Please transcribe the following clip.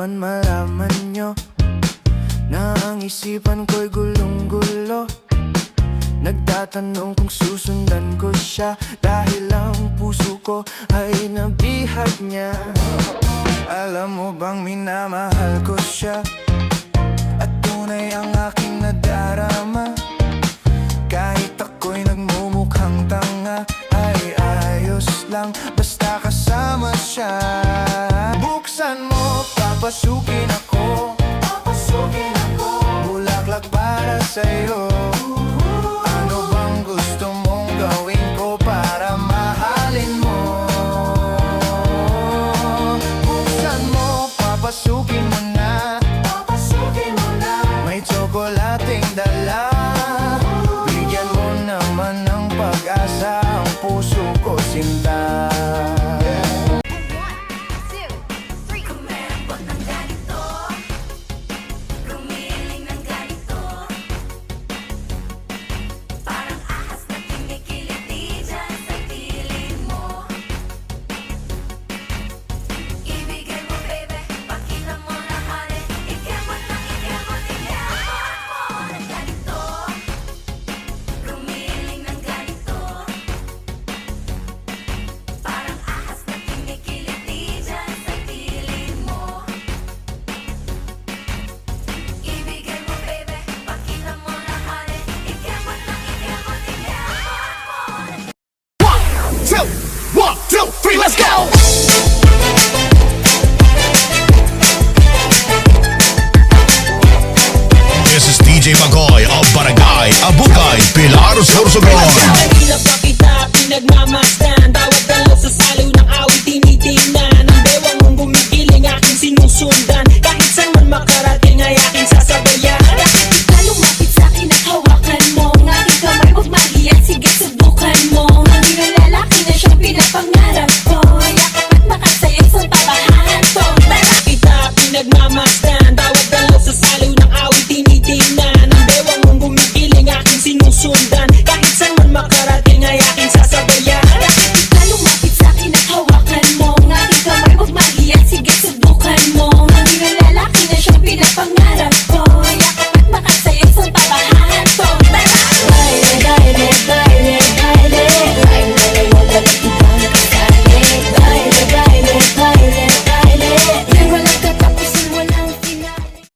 naman malaman nyo na ang isipan ko'y gulong-gulo. Nagtatanong kung susundan ko siya dahil ang puso ko ay nabihag niya. Alam mo bang minamahal ko siya at tunay ang aking nadarama. Kahit ako'y nagmumukhang tanga ay ayos lang basta kasama siya. Buksan mo, papasukin ako. Papasukin ako. Bulaklak para sa'yo. Ano bang gusto mong gawin ko para mahalin mo? Buksan mo, papasukin mo na. Papasukin mo na. May tsokolating dala. Bigyan mo naman ng pag-asa ang puso ko, sinta. One, two, three, let's go! This is DJ Magoy of Barangay Abukay, Pilar, Sorsogon.